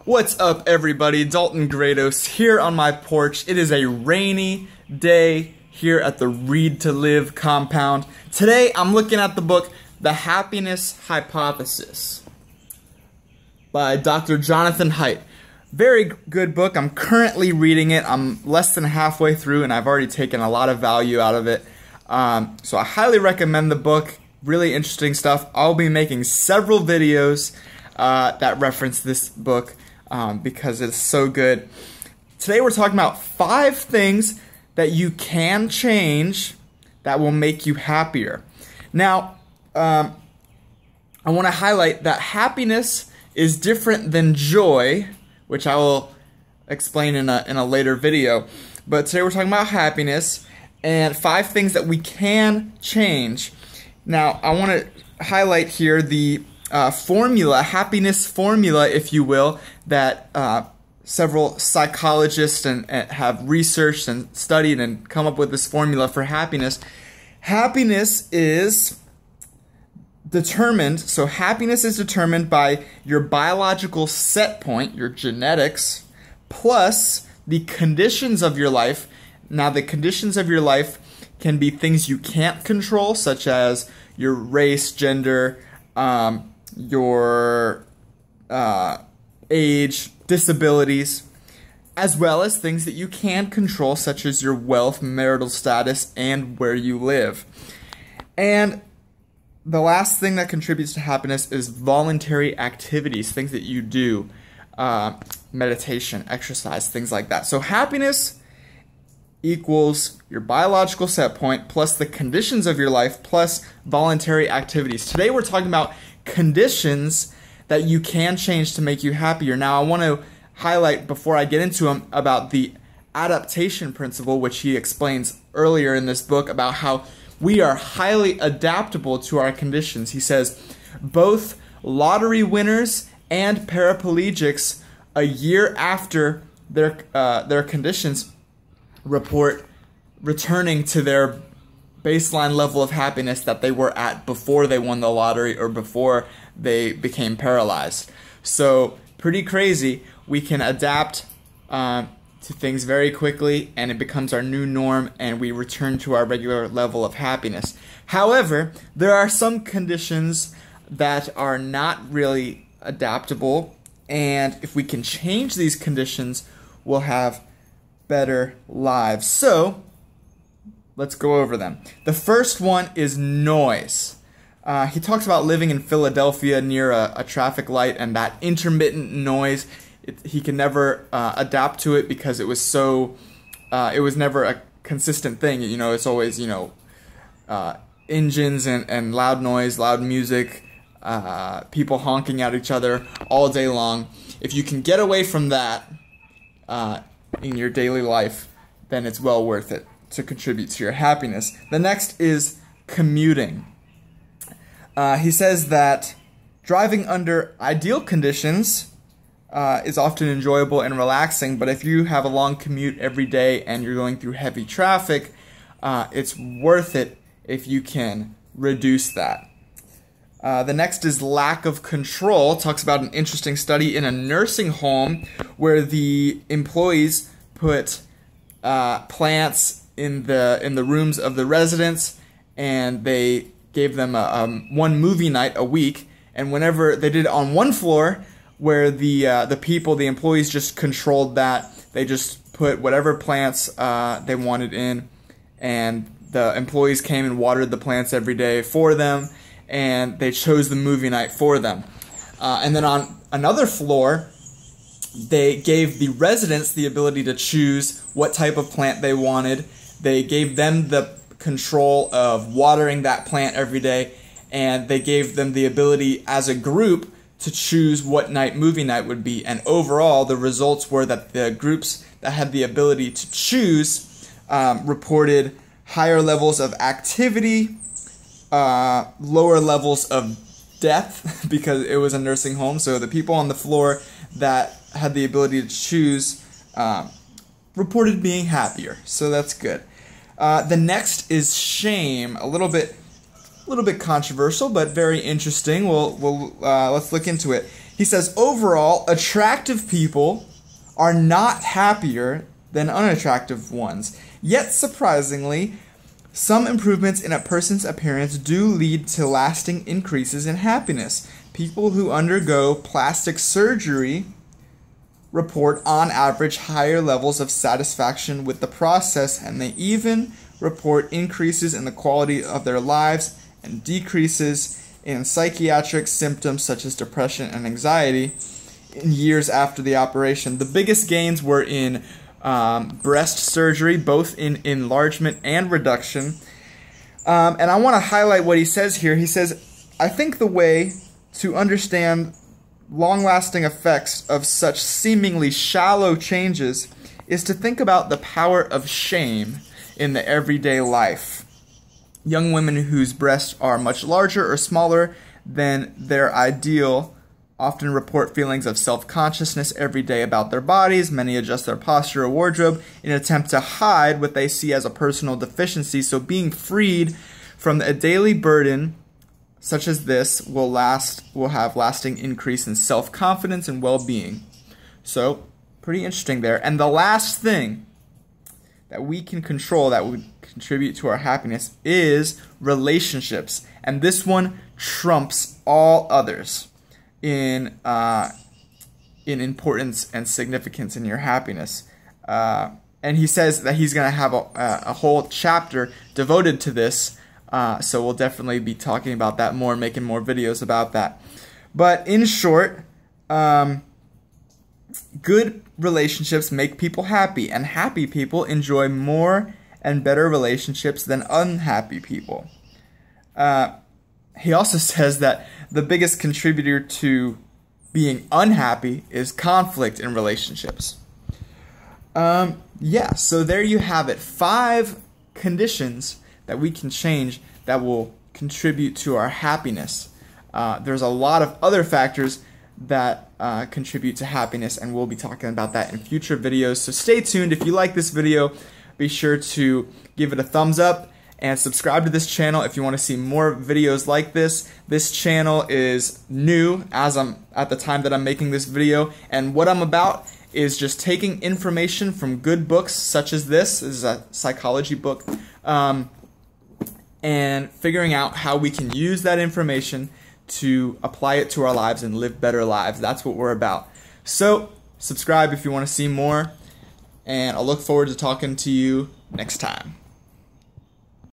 What's up, everybody? Dalton Grados here on my porch. It is a rainy day here at the Read to Live compound. Today, I'm looking at the book, The Happiness Hypothesis by Dr. Jonathan Haidt. Very good book. I'm currently reading it. I'm less than halfway through, and I've already taken a lot of value out of it. So I highly recommend the book. Really interesting stuff. I'll be making several videos that reference this book because it's so good. Today we're talking about 5 things that you can change that will make you happier. Now, I want to highlight that happiness is different than joy, which I will explain in a later video. But today we're talking about happiness and 5 things that we can change. Now, I want to highlight here the formula, happiness formula, if you will, that several psychologists have researched and studied and come up with this formula for happiness. Happiness is determined, by your biological set point, your genetics, plus the conditions of your life. Now, the conditions of your life can be things you can't control, such as your race, gender, your age, disabilities, as well as things that you can control, such as your wealth, marital status, and where you live. And the last thing that contributes to happiness is voluntary activities, things that you do, meditation, exercise, things like that. So happiness equals your biological set point plus the conditions of your life plus voluntary activities. Today we're talking about conditions that you can change to make you happier. Now, I want to highlight, before I get into them, about the adaptation principle, which he explains earlier in this book, about how we are highly adaptable to our conditions. He says, both lottery winners and paraplegics, a year after their conditions, report returning to their baseline level of happiness that they were at before they won the lottery or before they became paralyzed. So, pretty crazy. We can adapt to things very quickly, and it becomes our new norm, and we return to our regular level of happiness. However, there are some conditions that are not really adaptable, and if we can change these conditions, we'll have better lives. So, let's go over them. The first one is noise. He talks about living in Philadelphia near a traffic light, and that intermittent noise, he can never adapt to it because it was so, it was never a consistent thing. You know, it's always, engines and loud noise, loud music, people honking at each other all day long. If you can get away from that in your daily life, then it's well worth it to contribute to your happiness. The next is commuting. He says that driving under ideal conditions is often enjoyable and relaxing, but if you have a long commute every day and you're going through heavy traffic, it's worth it if you can reduce that. The next is lack of control. Talks about an interesting study in a nursing home where the employees put plants in the rooms of the residents, and they gave them one movie night a week. And whenever they did it on one floor, where the employees just controlled that, they just put whatever plants they wanted in, and the employees came and watered the plants every day for them, and they chose the movie night for them. And then on another floor, they gave the residents the ability to choose what type of plant they wanted. They gave them the control of watering that plant every day, and they gave them the ability as a group to choose what movie night would be. And overall, the results were that the groups that had the ability to choose reported higher levels of activity, lower levels of death, because it was a nursing home. So the people on the floor that had the ability to choose reported being happier. So that's good. The next is shame. A little bit controversial, but very interesting. Let's look into it. He says, overall, attractive people are not happier than unattractive ones. Yet, surprisingly, some improvements in a person's appearance do lead to lasting increases in happiness. People who undergo plastic surgery report, on average, higher levels of satisfaction with the process, and they even report increases in the quality of their lives and decreases in psychiatric symptoms such as depression and anxiety in years after the operation. The biggest gains were in breast surgery, both in enlargement and reduction. And I want to highlight what he says here. He says, I think the way to understand long-lasting effects of such seemingly shallow changes is to think about the power of shame in the everyday life. Young women whose breasts are much larger or smaller than their ideal often report feelings of self-consciousness every day about their bodies. Many adjust their posture or wardrobe in an attempt to hide what they see as a personal deficiency. So being freed from a daily burden such as this will have lasting increase in self-confidence and well-being. So, pretty interesting there. And the last thing that we can control that would contribute to our happiness is relationships. And this one trumps all others in importance and significance in your happiness. And he says that he's going to have a whole chapter devoted to this. So we'll definitely be talking about that more, making more videos about that. But in short, good relationships make people happy, and happy people enjoy more and better relationships than unhappy people. He also says that the biggest contributor to being unhappy is conflict in relationships. Yeah, so there you have it. 5 conditions that we can change that will contribute to our happiness. There's a lot of other factors that contribute to happiness, and we'll be talking about that in future videos. So stay tuned. If you like this video, be sure to give it a thumbs up and subscribe to this channel if you want to see more videos like this. This channel is new at the time that I'm making this video, and what I'm about is just taking information from good books such as this. This is a psychology book, and figuring out how we can use that information to apply it to our lives and live better lives. That's what we're about. So subscribe if you want to see more, and I'll look forward to talking to you next time.